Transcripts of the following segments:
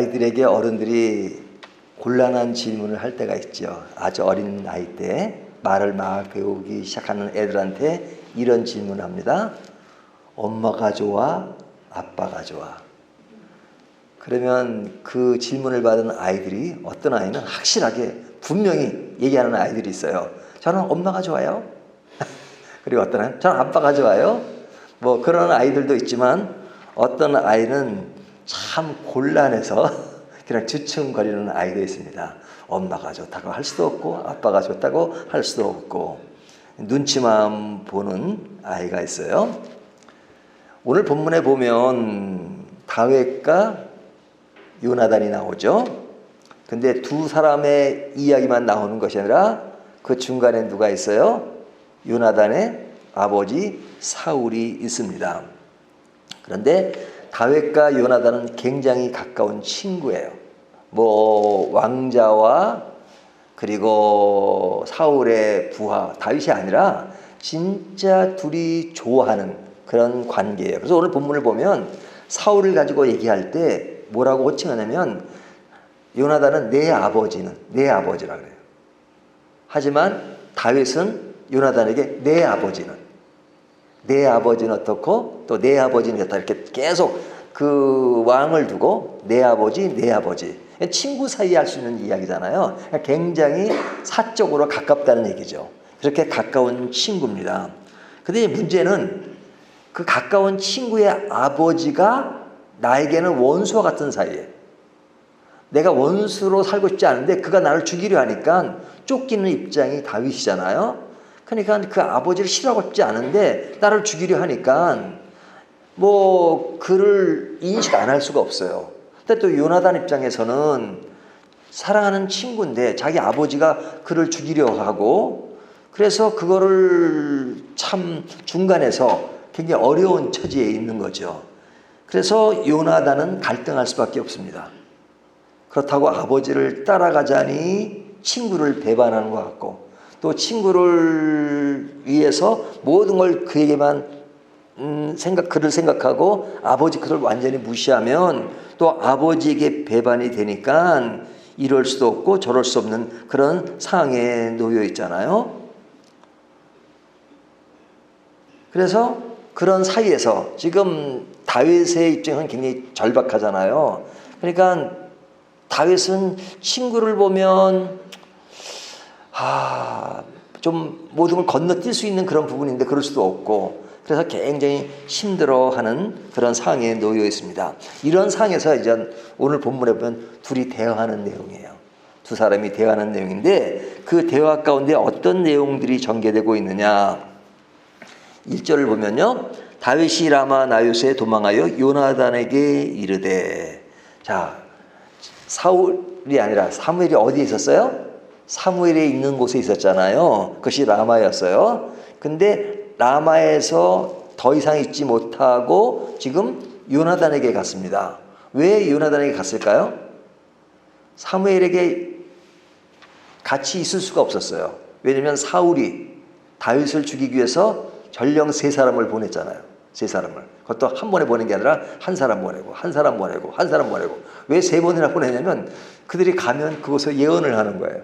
아이들에게 어른들이 곤란한 질문을 할 때가 있죠. 아주 어린 나이 때 말을 막 배우기 시작하는 애들한테 이런 질문을 합니다. 엄마가 좋아? 아빠가 좋아? 그러면 그 질문을 받은 아이들이 어떤 아이는 확실하게 분명히 얘기하는 아이들이 있어요. 저는 엄마가 좋아요. 그리고 어떤 아이는 저는 아빠가 좋아요. 뭐 그런 아이들도 있지만 어떤 아이는 참 곤란해서 그냥 주춤거리는 아이도 있습니다. 엄마가 좋다고 할 수도 없고 아빠가 좋다고 할 수도 없고 눈치만 보는 아이가 있어요. 오늘 본문에 보면 다윗과 요나단이 나오죠. 근데 두 사람의 이야기만 나오는 것이 아니라 그 중간에 누가 있어요? 요나단의 아버지 사울이 있습니다. 그런데 다윗과 요나단은 굉장히 가까운 친구예요. 뭐 왕자와 그리고 사울의 부하 다윗이 아니라 진짜 둘이 좋아하는 그런 관계예요. 그래서 오늘 본문을 보면 사울을 가지고 얘기할 때 뭐라고 호칭하냐면 요나단은 내 아버지라 그래요. 하지만 다윗은 요나단에게 내 아버지는 어떻고 또 내 아버지는 어떻다 이렇게 계속 그 왕을 두고 내 아버지 친구 사이에 할 수 있는 이야기잖아요. 굉장히 사적으로 가깝다는 얘기죠. 그렇게 가까운 친구입니다. 근데 문제는 그 가까운 친구의 아버지가 나에게는 원수와 같은 사이에 내가 원수로 살고 싶지 않은데 그가 나를 죽이려 하니까 쫓기는 입장이 다윗이잖아요. 그러니까 그 아버지를 싫어하고 싶지 않은데 나를 죽이려 하니까 뭐 그를 인식 안 할 수가 없어요. 근데 또 요나단 입장에서는 사랑하는 친구인데 자기 아버지가 그를 죽이려 하고 그래서 그거를 참 중간에서 굉장히 어려운 처지에 있는 거죠. 그래서 요나단은 갈등할 수밖에 없습니다. 그렇다고 아버지를 따라가자니 친구를 배반하는 것 같고 또 친구를 위해서 모든 걸 그에게만 그를 생각하고 아버지 그를 완전히 무시하면 또 아버지에게 배반이 되니까 이럴 수도 없고 저럴 수 없는 그런 상황에 놓여 있잖아요. 그래서 그런 사이에서 지금 다윗의 입장은 굉장히 절박하잖아요. 그러니까 다윗은 친구를 보면 좀 모든 걸 건너뛸 수 있는 그런 부분인데 그럴 수도 없고 그래서 굉장히 힘들어하는 그런 상황에 놓여 있습니다. 이런 상황에서 이제 오늘 본문에 보면 둘이 대화하는 내용이에요. 두 사람이 대화하는 내용인데 그 대화 가운데 어떤 내용들이 전개되고 있느냐 1절을 보면요. 다윗이 라마 나요스에 도망하여 요나단에게 이르되 자 사울이 아니라 사무엘이 어디에 있었어요? 사무엘이 있는 곳에 있었잖아요. 그것이 라마였어요. 근데 라마에서 더 이상 있지 못하고 지금 요나단에게 갔습니다. 왜 요나단에게 갔을까요? 사무엘에게 같이 있을 수가 없었어요. 왜냐하면 사울이 다윗을 죽이기 위해서 전령 3사람을 보냈잖아요. 3사람을. 그것도 한 번에 보낸 게 아니라 한 사람 보내고 한 사람 보내고 한 사람 보내고 왜 3번이나 보내냐면 그들이 가면 그곳에 예언을 하는 거예요.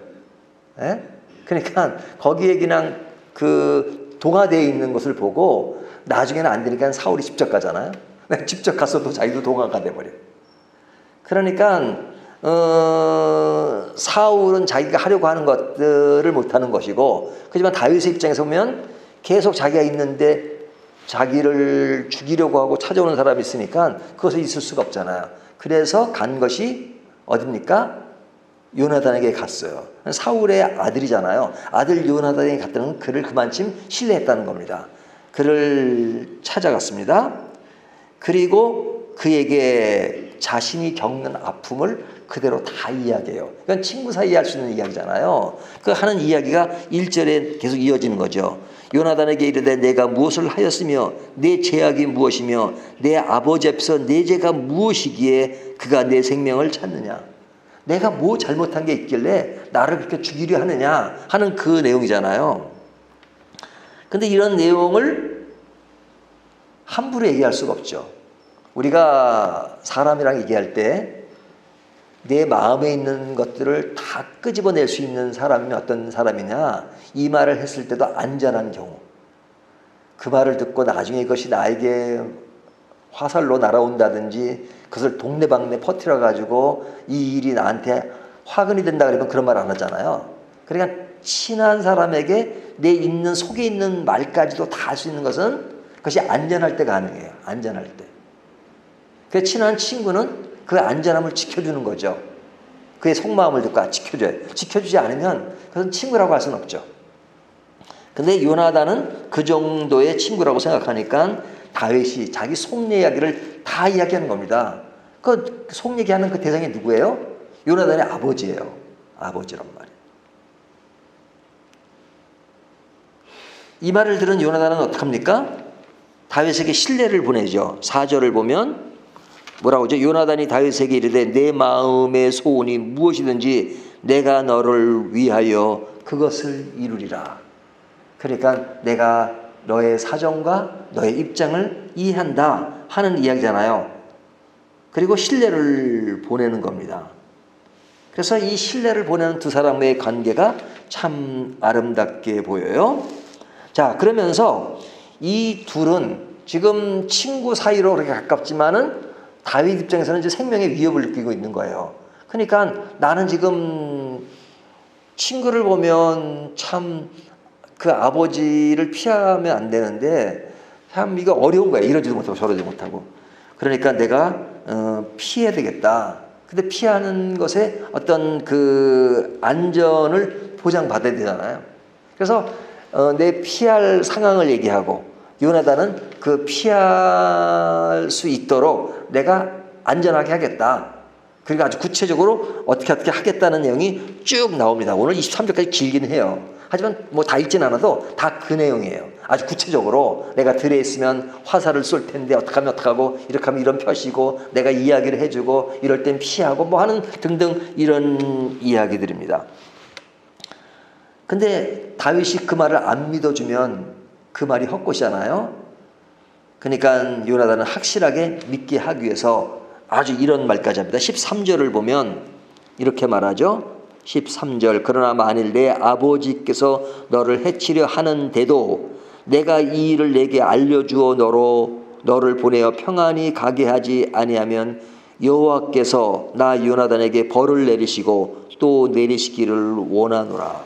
예? 그러니까 거기에 그냥 그 동화되어 있는 것을 보고 나중에는 안 되니까 사울이 직접 가잖아요. 직접 가서도 자기도 동화가 돼버려요. 그러니까 사울은 자기가 하려고 하는 것들을 못하는 것이고 하지만 다윗의 입장에서 보면 계속 자기가 있는데 자기를 죽이려고 하고 찾아오는 사람이 있으니까 그것에 있을 수가 없잖아요. 그래서 간 것이 어딥니까? 요나단에게 갔어요. 사울의 아들이잖아요. 아들 요나단에게 갔다는 그를 그만큼 신뢰했다는 겁니다. 그를 찾아갔습니다. 그리고 그에게 자신이 겪는 아픔을 그대로 다 이야기해요. 그건 친구 사이에 할 수 있는 이야기잖아요. 그 하는 이야기가 1절에 계속 이어지는 거죠. 요나단에게 이르되 내가 무엇을 하였으며 내 죄악이 무엇이며 내 아버지 앞에서 내 죄가 무엇이기에 그가 내 생명을 찾느냐. 내가 뭐 잘못한 게 있길래 나를 그렇게 죽이려 하느냐 하는 그 내용이잖아요. 근데 이런 내용을 함부로 얘기할 수가 없죠. 우리가 사람이랑 얘기할 때 내 마음에 있는 것들을 다 끄집어낼 수 있는 사람이 어떤 사람이냐, 이 말을 했을 때도 안전한 경우, 그 말을 듣고 나중에 그것이 나에게 화살로 날아온다든지 그것을 동네방네 퍼뜨려 가지고 이 일이 나한테 화근이 된다 그러면 그런 말 안 하잖아요. 그러니까 친한 사람에게 내 있는 속에 있는 말까지도 다 할 수 있는 것은 그것이 안전할 때 가능해요. 안전할 때. 그 친한 친구는 그 안전함을 지켜주는 거죠. 그의 속마음을 듣고 지켜줘요. 지켜주지 않으면 그것은 친구라고 할 수는 없죠. 근데 요나단은 그 정도의 친구라고 생각하니까 다윗이 자기 속 이야기를 다 이야기하는 겁니다. 그 속 얘기하는 그 대상이 누구예요? 요나단의 아버지예요. 아버지란 말이에요. 이 말을 들은 요나단은 어떡합니까? 다윗에게 신뢰를 보내죠. 4절을 보면 뭐라고 하죠? 요나단이 다윗에게 이르되 내 마음의 소원이 무엇이든지 내가 너를 위하여 그것을 이루리라. 그러니까 내가 너의 사정과 너의 입장을 이해한다 하는 이야기잖아요. 그리고 신뢰를 보내는 겁니다. 그래서 이 신뢰를 보내는 두 사람의 관계가 참 아름답게 보여요. 자, 그러면서 이 둘은 지금 친구 사이로 그렇게 가깝지만은 다윗 입장에서는 이제 생명의 위협을 느끼고 있는 거예요. 그러니까 나는 지금 친구를 보면 참 그 아버지를 피하면 안 되는데 참 이거 어려운 거야. 이러지도 못하고 저러지 못하고. 그러니까 내가 피해야 되겠다. 근데 피하는 것에 어떤 그 안전을 보장받아야 되잖아요. 그래서 내 피할 상황을 얘기하고 요나단은 그 피할 수 있도록 내가 안전하게 하겠다. 그리고 아주 구체적으로 어떻게 하겠다는 내용이 쭉 나옵니다. 오늘 23절까지 길긴 해요. 하지만 뭐 다 읽진 않아도 다 그 내용이에요. 아주 구체적으로 내가 들에 있으면 화살을 쏠 텐데 어떻게 하면 어떡하고 이렇게 하면 이런 표시고 내가 이야기를 해주고 이럴 땐 피하고 뭐 하는 등등 이런 이야기들입니다. 근데 다윗이 그 말을 안 믿어주면 그 말이 헛것이잖아요. 그러니까 요나단은 확실하게 믿게 하기 위해서 아주 이런 말까지 합니다. 13절을 보면 이렇게 말하죠. 13절 그러나 만일 내 아버지께서 너를 해치려 하는데도 내가 이 일을 내게 알려주어 너를 보내어 평안히 가게 하지 아니하면 여호와께서 나 요나단에게 벌을 내리시고 또 내리시기를 원하노라.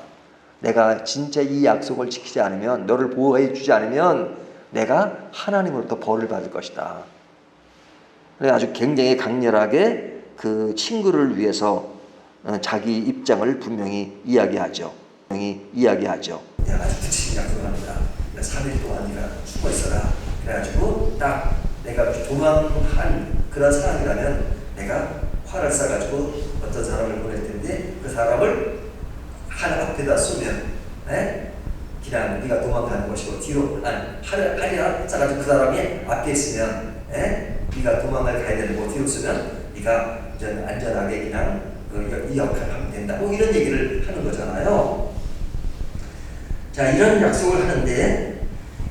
내가 진짜 이 약속을 지키지 않으면 너를 보호해 주지 않으면 내가 하나님으로부터 벌을 받을 것이다. 아주 굉장히 강렬하게 그 친구를 위해서 자기 입장을 분명히 이야기하죠. 내가 아주 구체적인 약속을 합니다. 3일 동안이나 숨어 있어라. 그래가지고 딱 내가 도망한 그런 상황이라면 내가 활을 쏴가지고 어떤 사람을 보낼 텐데 그 사람을 한 앞에다 쏘면 그냥 네가 도망가는 것이고 뒤로 활이라 쏴가지고 그 사람이 앞에 있으면 네가 도망을 가야 되는 거 뒤로 쏘면 네가 안전하게 그냥 이 역할을 하면 된다. 뭐 이런 얘기를 하는 거잖아요. 자, 이런 약속을 하는데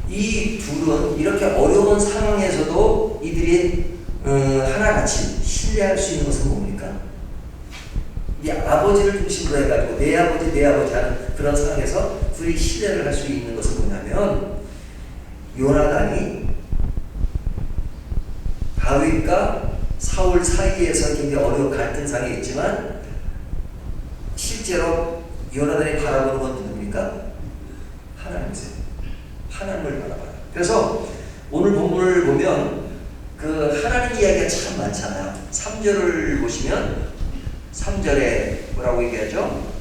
이 둘은 이렇게 어려운 상황에서도 이들이 하나같이 신뢰할 수 있는 것은 뭡니까? 이 아버지를 중심으로 해가지고 내 아버지 하는 그런 상황에서 둘이 신뢰를 할 수 있는 것은 뭐냐면 요나단이 다윗과 사울 사이에서 굉장히 어려운 갈등상이 있지만 실제로 요나단이 바라보는 건 누굽니까? 하나님이세요. 하나님을 바라봐요. 그래서 오늘 본문을 보면 그 하나님 이야기가 참 많잖아요. 3절을 보시면 3절에 뭐라고 얘기하죠?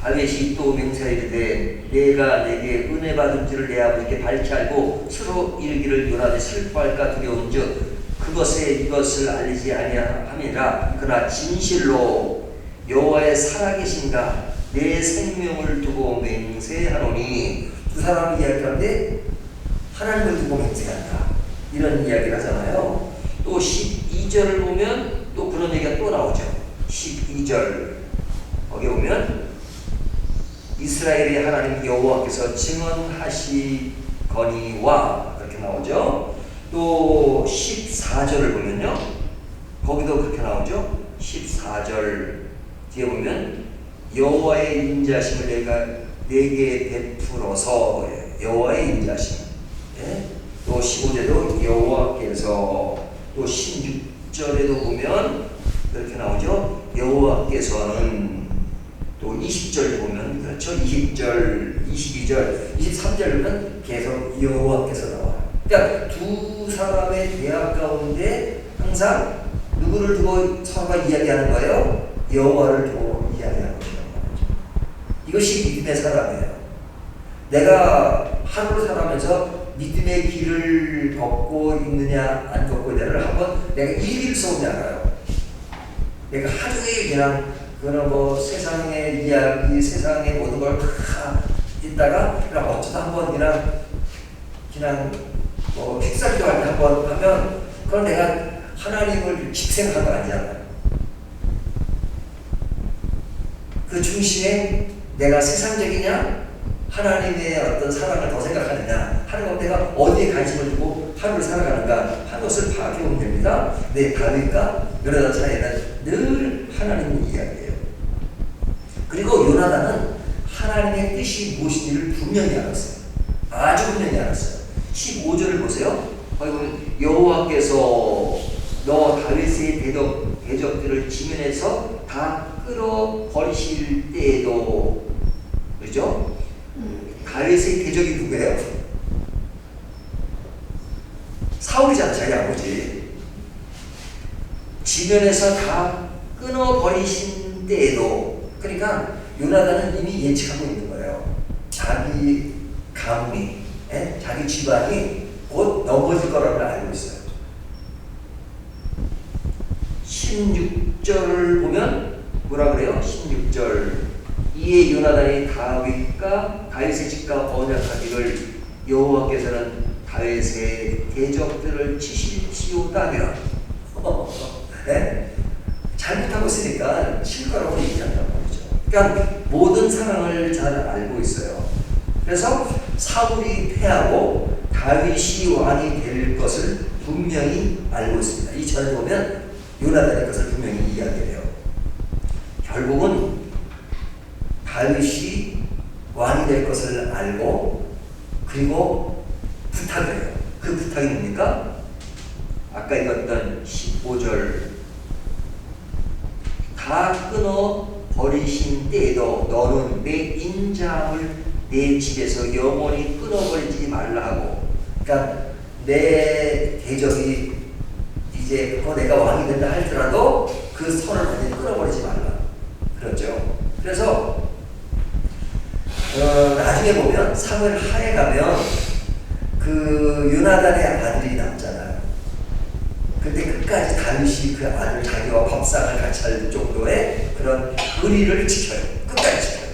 다윗이 또 맹세하이르되 내가 내게 은혜 받은 줄을 내 아버지께 밝히 알고 스스로 이르기를 요나단이 슬퍼할까 두려운즉 이것을 알리지 아니함이라. 그러나 진실로 여호와의 살아계신가 내 생명을 두고 맹세하노니. 두 사람이 이야기하는데 하나님을 두고 맹세한다 이런 이야기를 하잖아요. 또 12절을 보면 또 그런 얘기가 또 나오죠. 12절 거기 보면 이스라엘의 하나님 여호와께서 증언하시거니와 그렇게 나오죠. 또 14절을 보면요 거기도 그렇게 나오죠. 14절 뒤에 보면 여호와의 인자심을 내가 내게 베풀어서 여호와의 인자심. 예? 또 15절도 여호와께서 또 16절에도 보면 이렇게 나오죠. 여호와께서는 또 20절 보면 그렇죠. 20절, 22절, 23절은 계속 여호와께서 나와요. 그러니까 두 사람의 대화 가운데 항상 누구를 두고 서로가 이야기하는 거예요? 여호와를 두고 이야기하는 거죠. 이것이 믿음의 사람이에요. 내가 하루를 살아가면서 믿음의 길을 걷고 있느냐 안 걷고 있느냐를 한번 내가 일기를 써보지 않아요. 내가 하루 종일 그냥 뭐 세상의 이야기, 세상의 모든 걸 다 있다가 그냥 어쩌다 한번 그냥 뭐 식사기도 할 때 한번 하면 그건 내가 하나님을 집생한 거 아니잖아요. 그 중심에 내가 세상적이냐 하나님의 어떤 사랑을 더 생각하느냐 하는 것 내가 어디에 관심을 두고 하루를 살아가는가 하는 것을 파악해보면 됩니다. 내 다윗과 요나단 사이에는 늘 하나님 이야기예요. 그리고 요나단은 하나님의 뜻이 무엇인지를 분명히 알았어요. 아주 분명히 알았어요. 15절을 보세요. 거기 보면 여호와께서 너 다윗의 대적들을 지면에서 다 끌어버리실 때에도 그렇죠? 다윗의 대적이 누구예요? 사울이잖아. 자기 아버지. 지면에서 다 끊어버리신 때에도 그러니까 요나단은 이미 예측하고 있는 거예요. 자기 가문이 자기 집안이 곧 넘어질 거라고 알고 있어요. 16절을 보면 뭐라 그래요? 16절 이에 요나단이 다윗의 집과 언약하기를 여호와께서는 다윗의 대적들을 치실지어다며 네? 잘못하고 있으니까 칠 거라고 얘기한단 말이죠. 그러니까 모든 상황을 잘 알고 있어요. 그래서 사울이 패하고 다윗이 왕이 될 것을 분명히 알고 있습니다. 이 절을 보면 요나단의 것을 분명히 이야기해요. 결국은 다윗이 왕이 될 것을 알고 그리고 부탁을 해요. 그 부탁이 뭡니까? 아까 읽었던 15절 다 끊어 버리신 때에도 너는 내 인자함을 내 집에서 영원히 끊어버리지 말라 하고 그러니까 내 대적이 이제 내가 왕이 된다 할지라도 그 선을 완전히 끊어버리지 말라 그렇죠. 그래서 나중에 보면 사무엘 하에 가면 그 요나단의 아들이 남잖아요. 그때 끝까지 다윗이 그 아들 자기와 밥상을 같이 할 정도의 그런 의리를 지켜요. 끝까지 지켜요.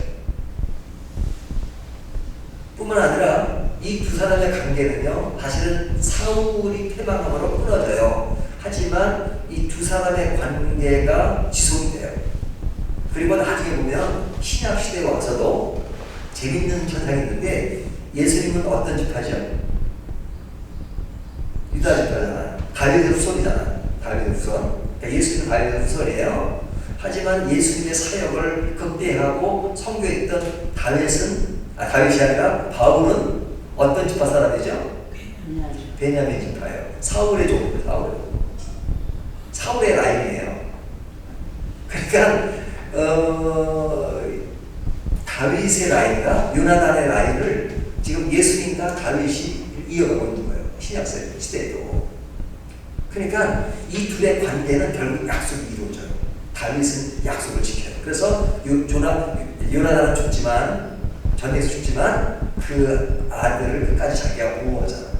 뿐만 아니라 이 두 사람의 관계는요 사실은 사울이 패망함으로 끊어져요. 하지만 이 두 사람의 관계가 지속이 돼요. 그리고 나중에 보면 신약 시대에 와서도 재밌는 현상이 있는데 예수님은 어떤 집하죠? 유다 집하잖아요. 다윗의 후손이잖아요. 다윗의 후손. 그러니까 예수님은 다윗의 후손이에요. 하지만 예수님의 사역을 극대화하고 선교했던 다윗이 아니라 바울은 어떤 집파 사람이죠? 베냐민 집파예요. 사울의 종, 사울의 라인이에요. 그러니까 다윗의 라인과 요나단의 라인을 지금 예수님과 다윗이 이어가고 있는 거예요. 신약 시대에도. 그러니까 이 둘의 관계는 결국 약속이 이루어져요. 다윗은 약속을 지켜요. 그래서 요나단은 죽지만 전쟁에서 죽지만 그 아들을 끝까지 자기가 보호하잖아.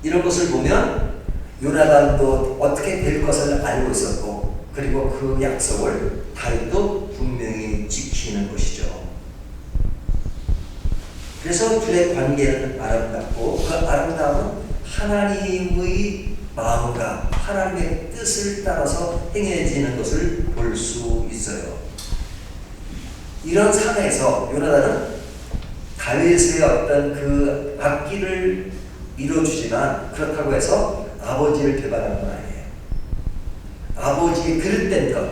이런 것을 보면 요나단도 어떻게 될 것을 알고 있었고 그리고 그 약속을 다윗도 분명히 지키는 것이죠. 그래서 둘의 관계는 아름답고 그 아름다움은 하나님의 마음과 하나님의 뜻을 따라서 행해지는 것을 볼 수 있어요. 이런 상황에서 요나단은 다윗의 어떤 그 악기를 이루어주지만 그렇다고 해서 아버지를 배반하는 건 아니에요. 아버지의 그릇된 것,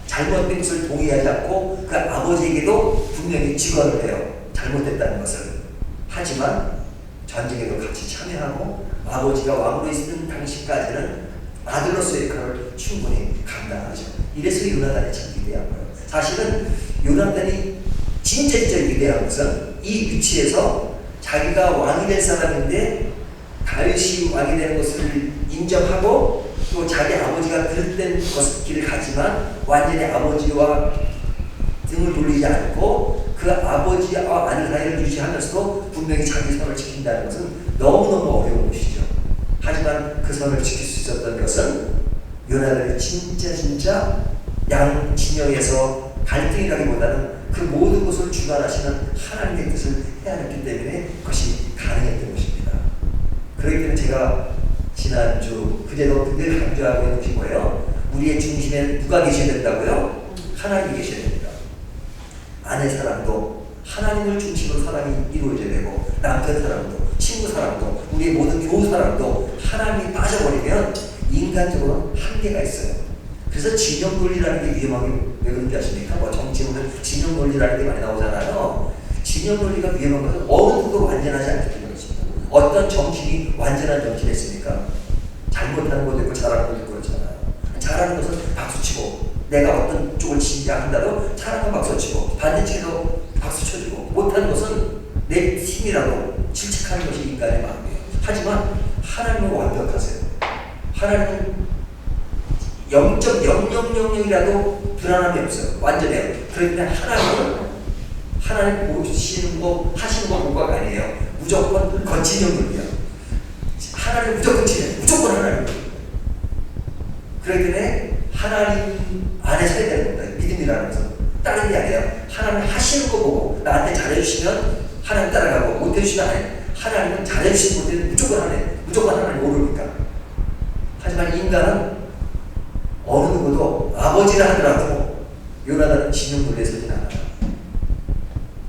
잘못된 것을 동의하지 않고 그 아버지에게도 분명히 직언을 해요. 잘못됐다는 것을. 하지만 전쟁에도 같이 참여하고 아버지가 왕으로 있는 당시까지는 아들로서의 역할을 충분히 감당하죠. 이래서 요나단이 참 위대한 거예요. 사실은 요나단이 진짜 위대한 것은 이 위치에서 자기가 왕이 될 사람인데 다윗이 왕이 되는 것을 인정하고 또 자기 아버지가 그릇된 길을 가지만 완전히 아버지와 등을 돌리지 않고 그 아버지와 아들 사이를 유지하면서도 분명히 자기 선을 지킨다는 것은 너무너무 어려운 것이죠. 하지만 그 선을 지킬 수 있었던 것은 요나단이 진짜 양 진영에서 갈등이라기보다는 그 모든 것을 주관하시는 하나님의 뜻을 헤아렸기 때문에 그것이 가능했던 것입니다. 그렇기 때문에 제가 지난주 그제도 늘 강조하고 있는 것이 뭐예요? 우리의 중심에 누가 계셔야 된다고요? 하나님이 계셔야 됩니다. 아내 사랑도 하나님을 중심으로 사랑이 이루어져야 되고 남편 사랑도 친구 사랑도 우리의 모든 교우 사랑도 하나님이 빠져버리면 인간적으로 한계가 있어요. 그래서 진영 논리라는 게 위험하게 왜 그런지 아십니까? 뭐 정치 보면 진영 논리라는 게 많이 나오잖아요. 진영 논리가 위험한 것은 어느 누구도 완전하지 않기 때문입니다. 어떤 정치인이 완전한 정치를 했습니까? 잘못하는 것도 있고 잘하는 것도 있고 그렇잖아요. 잘하는 것은 박수치고 내가 어떤 쪽을 지지한다도 잘하는 건 박수치고 반대쪽에도 박수 쳐주고 못하는 것은 내 힘이라도 질책하는 것이 인간의 마음이에요. 하지만 하나님은 완벽하세요. 하나님은 0.0000이라도 불안함이 없어요. 완전해요. 그렇기 때문에 하나님 보시는 거 하시는 거 뭐가 아니에요. 무조건 거친형 논리야. 하나님 무조건 진행, 무조건 하나님. 그렇기 때문에 하나님 안에 서야 되는 겁니다. 믿음이라는 것은 다른 게 아니에요. 하나님 하시는 거 보고 나한테 잘해주시면 하나님 따라가고 못해주시면 안 해. 하나님은 잘해주시는 것들은 무조건 하네. 무조건 하나님 모르니까. 하지만 인간은 어느 누구도 아버지라 하더라도 요나단은 진영 논리에 서진 않아요.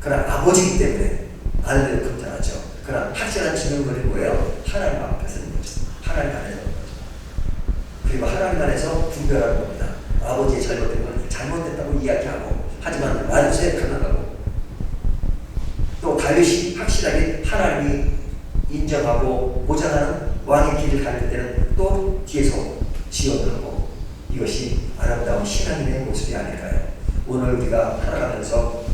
그러나 아버지이기 때문에 아들을 긍정하죠. 그러나 확실한 진영 논리는 뭐예요? 하나님 앞에 서는 거죠. 하나님 안에 서는 거죠. 그리고 하나님 안에서 분별하는 겁니다. 아버지의 잘못된 걸 잘못됐다고 이야기하고 하지만 만수에 변화가고 또 다윗이 확실하게 하나님이 인정하고 보장하는 왕의 길을 가릴 때는 또 뒤에서 지원하고 이것이 아름다운 신앙인의 모습이 아닐까요? 오늘 우리가 살아가면서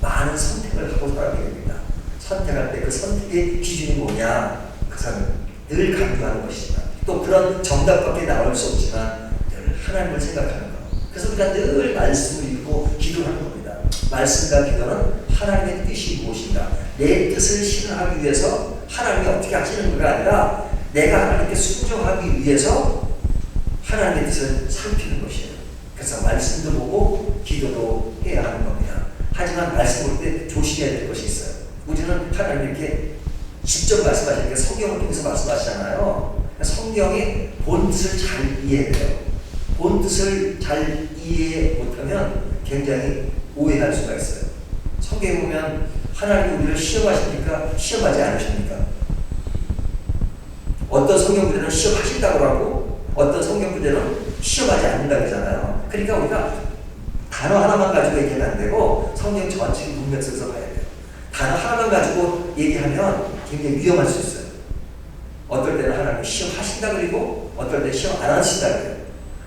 많은 선택을 하고 살아가게 됩니다. 선택할 때 그 선택의 기준이 뭐냐? 그것은 늘 강조하는 것이지만 또 그런 정답밖에 나올 수 없지만 늘 하나님을 생각하는 것. 그래서 우리가 늘 말씀을 읽고 기도하는 겁니다. 말씀과 기도는 하나님의 뜻이 무엇인가? 내 뜻을 실현하기 위해서 하나님이 어떻게 하시는 것이 아니라 내가 하나님께 순종하기 위해서 하나님의 뜻을 살피는 것이에요. 그래서 말씀도 보고 기도도 해야 하는 겁니다. 하지만 말씀 볼 때 조심해야 될 것이 있어요. 우리는 하나님 이렇게 직접 말씀하시니까 성경을 통해서 말씀하시잖아요. 성경의 본 뜻을 잘 이해해야 돼요. 본 뜻을 잘 이해 못하면 굉장히 오해할 수가 있어요. 성경에 보면 하나님 우리를 시험하십니까? 시험하지 않으십니까? 어떤 성경부들은 시험하신다고 하고 어떤 성경부들은 시험하지 않는다고 하잖아요. 그러니까 우리가 단어 하나만 가지고 얘기하면 안 되고 성경 전체 문맥 속에서 봐야 돼요. 단어 하나만 가지고 얘기하면 굉장히 위험할 수 있어요. 어떨 때는 하나님이 시험하신다 그리고 어떨 때 시험 안 하신다 그래요.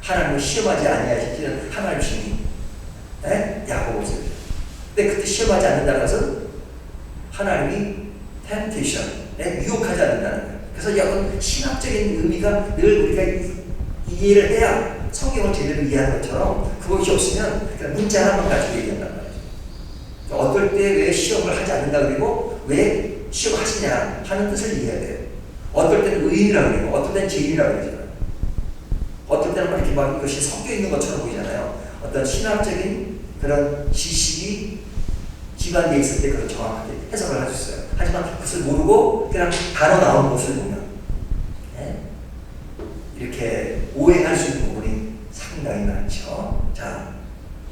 하나님은 시험하지 아니하시는 하나님 신이 야고보서. 근데 그때 시험하지 않는다는 것은 하나님이 temptation에 유혹하지 않는다는 거예요. 그래서 약간 신학적인 의미가 늘 우리가 이해를 해야 성경을 제대로 이해하는 것처럼 그것이 없으면 그냥 문자 하나만 가지고 얘기한단 말이죠. 어떨 때 왜 시험을 하지 않는다 그리고 왜 시험하시냐 하는 뜻을 이해해야 돼요. 어떨 때는 의인이라고 그러고 어떨 때는 죄인이라고 그러잖아요. 어떨 때는 이렇게 막 이것이 섞여 있는 것처럼 보이잖아요. 어떤 신학적인 그런 지식이 기반되어 있을 때 그걸 정확하게 해석을 할 수 있어요. 하지만 그것을 모르고 그냥 단어 나오는 것을 보면 이렇게 오해할 수 있는 부분이 상당히 많죠. 자,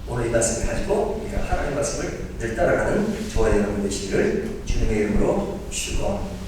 오늘 이 말씀을 가지고 우리가 하나님의 말씀을 늘 따라가는 저와 여러분 되시기를 주님의 이름으로 축원합니다.